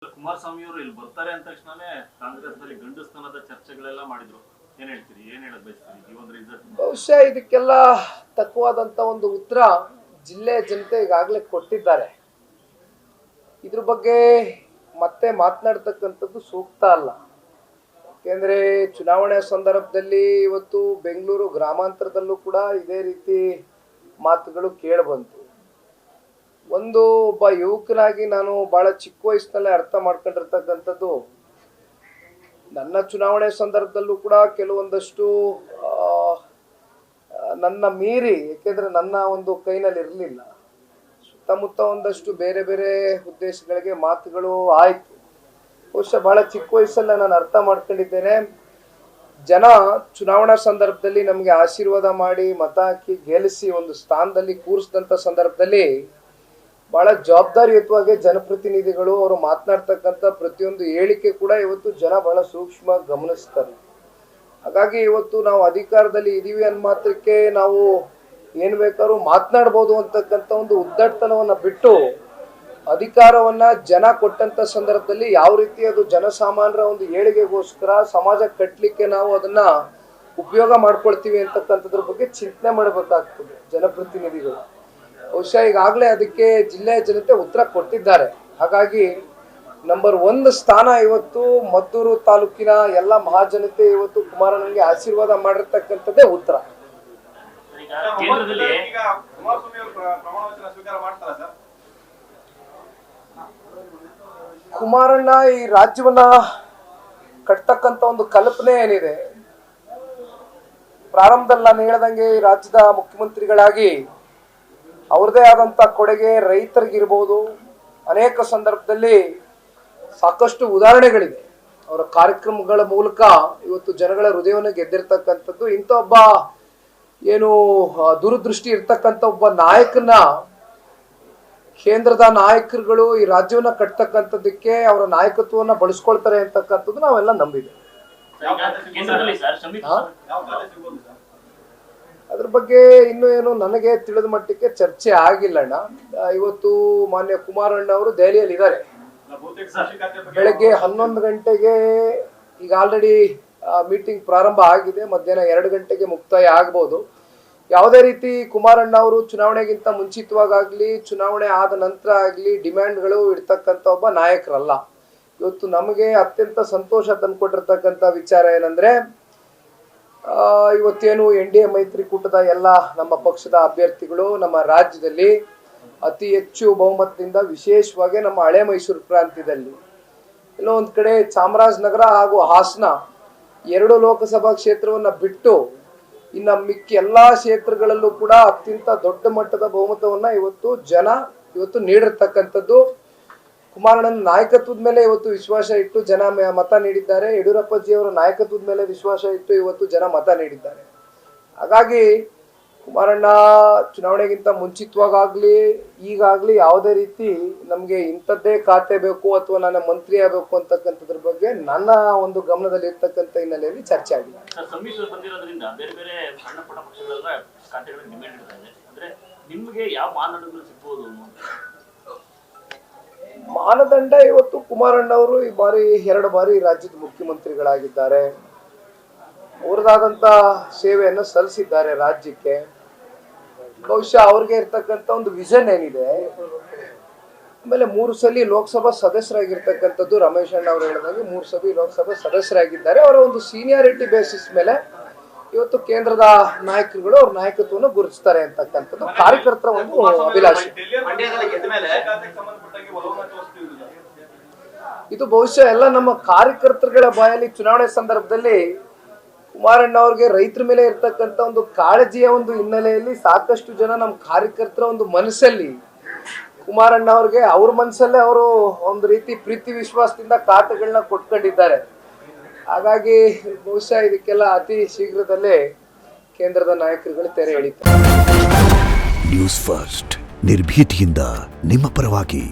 ಕುಮಾರಸ್ವಾಮಿ ಅವರು ಇಲ್ಲಿ ಬರ್ತಾರೆ ಅಂದ ತಕ್ಷಣನೇ ಕಾಂಗ್ರೆಸ್ ನಲ್ಲಿ ಗಂಡಸ್ತನದ ಚರ್ಚೆಗಳೆಲ್ಲ ಮಾಡಿದ್ರು. ಏನ್ ಹೇಳ್ತೀರಿ, ಏನ್ ಹೇಳಕ್ ಬಯಸ್ತೀರಿ ಈ ಒಂದು ರಿಸಲ್ಟ್? ಬಹುಶಃ ಇದಕ್ಕೆಲ್ಲ ತಕ್ಕವಾದಂತ ಒಂದು ಉತ್ತರ ಜಿಲ್ಲೆಯ ಜನತೆ ಈಗಾಗಲೇ ಕೊಟ್ಟಿದ್ದಾರೆ. ಇದ್ರ ಬಗ್ಗೆ ಮತ್ತೆ ಮಾತನಾಡ್ತಕ್ಕಂಥದ್ದು ಸೂಕ್ತ ಅಲ್ಲ. ಯಾಕೆಂದ್ರೆ ಚುನಾವಣೆ ಸಂದರ್ಭದಲ್ಲಿ ಇವತ್ತು ಬೆಂಗಳೂರು ಗ್ರಾಮಾಂತರದಲ್ಲೂ ಕೂಡ ಇದೇ ರೀತಿ ಮಾತುಗಳು ಕೇಳಬಂತು. ಒಬ್ಬ ಯುವಕನಾಗಿ ನಾನು ಬಹಳ ಚಿಕ್ಕ ವಯಸ್ಸಿನಲ್ಲೇ ಅರ್ಥ ಮಾಡ್ಕೊಂಡಿರ್ತಕ್ಕಂಥದ್ದು, ನನ್ನ ಚುನಾವಣೆ ಸಂದರ್ಭದಲ್ಲೂ ಕೂಡ ಕೆಲವೊಂದಷ್ಟು ನನ್ನ ಮೀರಿ, ಯಾಕೆಂದ್ರೆ ನನ್ನ ಒಂದು ಕೈನಲ್ಲಿ ಇರಲಿಲ್ಲ, ಸುತ್ತಮುತ್ತ ಒಂದಷ್ಟು ಬೇರೆ ಬೇರೆ ಉದ್ದೇಶಗಳಿಗೆ ಮಾತುಗಳು ಆಯ್ತು. ಬಹುಶಃ ಬಹಳ ಚಿಕ್ಕ ವಯಸ್ಸಲ್ಲೇ ನಾನು ಅರ್ಥ ಮಾಡ್ಕೊಂಡಿದ್ದೇನೆ, ಜನ ಚುನಾವಣಾ ಸಂದರ್ಭದಲ್ಲಿ ನಮಗೆ ಆಶೀರ್ವಾದ ಮಾಡಿ ಮತ ಹಾಕಿ ಗೆಲ್ಲಿಸಿ ಒಂದು ಸ್ಥಾನದಲ್ಲಿ ಕೂರಿಸಿದಂಥ ಸಂದರ್ಭದಲ್ಲಿ ಬಹಳ ಜವಾಬ್ದಾರಿಯುತವಾಗಿ ಜನಪ್ರತಿನಿಧಿಗಳು ಅವರು ಮಾತನಾಡ್ತಕ್ಕಂಥ ಪ್ರತಿಯೊಂದು ಹೇಳಿಕೆ ಕೂಡ ಇವತ್ತು ಜನ ಬಹಳ ಸೂಕ್ಷ್ಮ ಗಮನಿಸ್ತಾರೆ. ಹಾಗಾಗಿ ಇವತ್ತು ನಾವು ಅಧಿಕಾರದಲ್ಲಿ ಇದೀವಿ ಅನ್ನೋ ಮಾತ್ರಕ್ಕೆ ನಾವು ಏನ್ ಬೇಕಾದ್ರೂ ಮಾತನಾಡ್ಬೋದು ಅಂತಕ್ಕಂಥ ಒಂದು ಉದ್ದಟತನವನ್ನ ಬಿಟ್ಟು, ಅಧಿಕಾರವನ್ನ ಜನ ಕೊಟ್ಟಂತ ಸಂದರ್ಭದಲ್ಲಿ ಯಾವ ರೀತಿ ಅದು ಜನಸಾಮಾನ್ಯರ ಒಂದು ಏಳಿಗೆಗೋಸ್ಕರ ಸಮಾಜ ಕಟ್ಟಲಿಕ್ಕೆ ನಾವು ಅದನ್ನ ಉಪಯೋಗ ಮಾಡ್ಕೊಳ್ತೀವಿ ಅಂತಕ್ಕಂಥದ್ರ ಬಗ್ಗೆ ಚಿಂತನೆ ಮಾಡಬೇಕಾಗ್ತದೆ ಜನಪ್ರತಿನಿಧಿಗಳು. ಬಹುಶಃ ಈಗಾಗಲೇ ಅದಕ್ಕೆ ಜಿಲ್ಲೆಯ ಜನತೆ ಉತ್ತರ ಕೊಟ್ಟಿದ್ದಾರೆ. ಹಾಗಾಗಿ ನಂಬರ್ 1 ಸ್ಥಾನ ಇವತ್ತು ಮದ್ದೂರು ತಾಲೂಕಿನ ಎಲ್ಲ ಮಹಾಜನತೆ ಇವತ್ತು ಕುಮಾರಣ್ಣನಿಗೆ ಆಶೀರ್ವಾದ ಮಾಡಿರ್ತಕ್ಕಂಥದ್ದೇ ಉತ್ತರ. ಕುಮಾರಣ್ಣ ಈ ರಾಜ್ಯವನ್ನ ಕಟ್ತಕ್ಕಂಥ ಒಂದು ಕಲ್ಪನೆ ಏನಿದೆ, ಪ್ರಾರಂಭದಲ್ಲಿ ನಾನು ಹೇಳ್ದಂಗೆ ಈ ರಾಜ್ಯದ ಮುಖ್ಯಮಂತ್ರಿಗಳಾಗಿ ಅವ್ರದೇ ಆದಂತ ಕೊಡುಗೆ ರೈತರಿಗಿರ್ಬೋದು, ಅನೇಕ ಸಂದರ್ಭದಲ್ಲಿ ಸಾಕಷ್ಟು ಉದಾಹರಣೆಗಳಿದೆ. ಅವರ ಕಾರ್ಯಕ್ರಮಗಳ ಮೂಲಕ ಇವತ್ತು ಜನಗಳ ಹೃದಯವನ್ನು ಗೆದ್ದಿರ್ತಕ್ಕಂಥದ್ದು. ಇಂಥ ಒಬ್ಬ ದೂರದೃಷ್ಟಿ ಇರ್ತಕ್ಕಂಥ ಒಬ್ಬ ನಾಯಕನ ಕೇಂದ್ರದ ನಾಯಕರುಗಳು ಈ ರಾಜ್ಯವನ್ನ ಕಟ್ತಕ್ಕಂಥದ್ದಕ್ಕೆ ಅವರ ನಾಯಕತ್ವವನ್ನ ಬಳಸ್ಕೊಳ್ತಾರೆ ಅಂತಕ್ಕಂಥದ್ದು ನಾವೆಲ್ಲ ನಂಬಿದೆ. ಅದ್ರ ಬಗ್ಗೆ ಇನ್ನೂ ನನಗೆ ತಿಳಿದ ಮಟ್ಟಕ್ಕೆ ಚರ್ಚೆ ಆಗಿಲ್ಲಣ್ಣ. ಇವತ್ತು ಮಾನ್ಯ ಕುಮಾರಣ್ಣ ಅವರು ದೆಹಲಿಯಲ್ಲಿ ಇದ್ದಾರೆ. ಬೆಳಗ್ಗೆ 11 ಗಂಟೆಗೆ ಈಗ ಆಲ್ರೆಡಿ ಮೀಟಿಂಗ್ ಪ್ರಾರಂಭ ಆಗಿದೆ, ಮಧ್ಯಾಹ್ನ 2 ಗಂಟೆಗೆ ಮುಕ್ತಾಯ ಆಗ್ಬೋದು. ಯಾವುದೇ ರೀತಿ ಕುಮಾರಣ್ಣ ಅವರು ಚುನಾವಣೆಗಿಂತ ಮುಂಚಿತವಾಗಲಿ ಚುನಾವಣೆ ಆದ ನಂತರ ಆಗಲಿ ಡಿಮ್ಯಾಂಡ್ಗಳು ಇಡ್ತಕ್ಕಂಥ ಒಬ್ಬ ನಾಯಕರಲ್ಲ. ಇವತ್ತು ನಮಗೆ ಅತ್ಯಂತ ಸಂತೋಷ ತಂದುಕೊಟ್ಟಿರ್ತಕ್ಕಂಥ ವಿಚಾರ ಏನಂದ್ರೆ, ಇವತ್ತೇನು NDA ಮೈತ್ರಿಕೂಟದ ಎಲ್ಲ ನಮ್ಮ ಪಕ್ಷದ ಅಭ್ಯರ್ಥಿಗಳು ನಮ್ಮ ರಾಜ್ಯದಲ್ಲಿ ಅತಿ ಹೆಚ್ಚು ಬಹುಮತದಿಂದ, ವಿಶೇಷವಾಗಿ ನಮ್ಮ ಹಳೆ ಮೈಸೂರು ಪ್ರಾಂತ್ಯದಲ್ಲಿ ಎಲ್ಲೋ ಒಂದ್ ಕಡೆ ಚಾಮರಾಜನಗರ ಹಾಗೂ ಹಾಸನ 2 ಲೋಕಸಭಾ ಕ್ಷೇತ್ರವನ್ನ ಬಿಟ್ಟು ಇನ್ನು ಮಿಕ್ಕಿ ಎಲ್ಲಾ ಕ್ಷೇತ್ರಗಳಲ್ಲೂ ಕೂಡ ಅತ್ಯಂತ ದೊಡ್ಡ ಮಟ್ಟದ ಬಹುಮತವನ್ನ ಇವತ್ತು ನೀಡಿರ್ತಕ್ಕಂಥದ್ದು. ಕುಮಾರಣ್ಣನ ನಾಯಕತ್ವದ ಮೇಲೆ ಇವತ್ತು ವಿಶ್ವಾಸ ಇಟ್ಟು ಜನ ಮತ ನೀಡಿದ್ದಾರೆ. ಯಡಿಯೂರಪ್ಪಜಿ ಅವರ ನಾಯಕತ್ವದ ಮೇಲೆ ವಿಶ್ವಾಸ ಇಟ್ಟು ಇವತ್ತು ಜನ ಮತ ನೀಡಿದ್ದಾರೆ. ಹಾಗಾಗಿ ಕುಮಾರಣ್ಣ ಚುನಾವಣೆಗಿಂತ ಮುಂಚಿತವಾಗಲಿ ಈಗಾಗ್ಲಿ ಯಾವುದೇ ರೀತಿ ನಮ್ಗೆ ಇಂಥದ್ದೇ ಖಾತೆ ಬೇಕು ಅಥವಾ ನನ್ನ ಮಂತ್ರಿ ಆಗಬೇಕು ಅಂತಕ್ಕಂಥದ್ರ ಬಗ್ಗೆ ನನ್ನ ಒಂದು ಗಮನದಲ್ಲಿ ಇರ್ತಕ್ಕಂಥ ಹಿನ್ನೆಲೆಯಲ್ಲಿ ಚರ್ಚೆ ಆಗಿದೆ. ಬೇರೆ ಬೇರೆ ಸಣ್ಣ ಪುಟ್ಟ ಪಕ್ಷಗಳೆಲ್ಲ ಖಾತೆಗಳಿಗೆ ಡಿಮ್ಯಾಂಡ್ ಇಡ್ತಾರೆ. ಅಂದ್ರೆ ನಿಮ್ಗೆ ಯಾವ ಮಾನದಂಡಗಳು ಸಿಗ್ಬೋದು? ಮಾನದಂಡ ಇವತ್ತು ಕುಮಾರಣ್ಣ ಅವರು ಈ ಬಾರಿ 2 ಬಾರಿ ರಾಜ್ಯದ ಮುಖ್ಯಮಂತ್ರಿಗಳಾಗಿದ್ದಾರೆ. ಅವ್ರದಾದಂತ ಸೇವೆಯನ್ನು ಸಲ್ಲಿಸಿದ್ದಾರೆ ರಾಜ್ಯಕ್ಕೆ. ಬಹುಶಃ ಅವ್ರಿಗೆ ಇರ್ತಕ್ಕಂಥ ಒಂದು ವಿಷನ್ ಏನಿದೆ, ಆಮೇಲೆ 3 ಸಲ ಲೋಕಸಭಾ ಸದಸ್ಯರಾಗಿರ್ತಕ್ಕಂಥದ್ದು, ರಮೇಶ್ ಅಣ್ಣ ಅವರು ಹೇಳಿದಾಗೆ 3 ಸಲ ಲೋಕಸಭಾ ಸದಸ್ಯರಾಗಿದ್ದಾರೆ. ಅವರ ಒಂದು ಸೀನಿಯಾರಿಟಿ ಬೇಸಿಸ್ ಮೇಲೆ ಇವತ್ತು ಕೇಂದ್ರದ ನಾಯಕರುಗಳು ಅವ್ರ ನಾಯಕತ್ವವನ್ನು ಗುರುತಿಸ್ತಾರೆ ಅಂತಕ್ಕಂಥದ್ದು ಕಾರ್ಯಕರ್ತರ ಒಂದು ಅಭಿಲಾಷೆ. ಇದು ಬಹುಶಃ ಎಲ್ಲ ನಮ್ಮ ಕಾರ್ಯಕರ್ತರುಗಳ ಬಾಯಲ್ಲಿ ಚುನಾವಣೆ ಸಂದರ್ಭದಲ್ಲಿ ಕುಮಾರಣ್ಣ ಅವ್ರಿಗೆ ರೈತರ ಮೇಲೆ ಇರ್ತಕ್ಕಂಥ ಒಂದು ಕಾಳಜಿಯ ಒಂದು ಹಿನ್ನೆಲೆಯಲ್ಲಿ ಸಾಕಷ್ಟು ಜನ ನಮ್ಮ ಕಾರ್ಯಕರ್ತರ ಒಂದು ಮನಸ್ಸಲ್ಲಿ ಕುಮಾರಣ್ಣ ಅವ್ರಿಗೆ ಅವ್ರ ಮನಸ್ಸಲ್ಲೇ ಅವರು ಒಂದು ರೀತಿ ಪ್ರೀತಿ ವಿಶ್ವಾಸದಿಂದ ಖಾತೆಗಳನ್ನ ಕೊಟ್ಕೊಂಡಿದ್ದಾರೆ. ಹಾಗಾಗಿ ಬಹುಶಃ ಇದಕ್ಕೆಲ್ಲ ಅತಿ ಶೀಘ್ರದಲ್ಲೇ ಕೇಂದ್ರದ ನಾಯಕರುಗಳು ತೆರೆ ಎಳಿತಾರೆ. ನ್ಯೂಸ್ ಫಸ್ಟ್ ನಿರ್ಭೀತಿಯಿಂದ ನಿಮ್ಮ ಪರವಾಗಿ.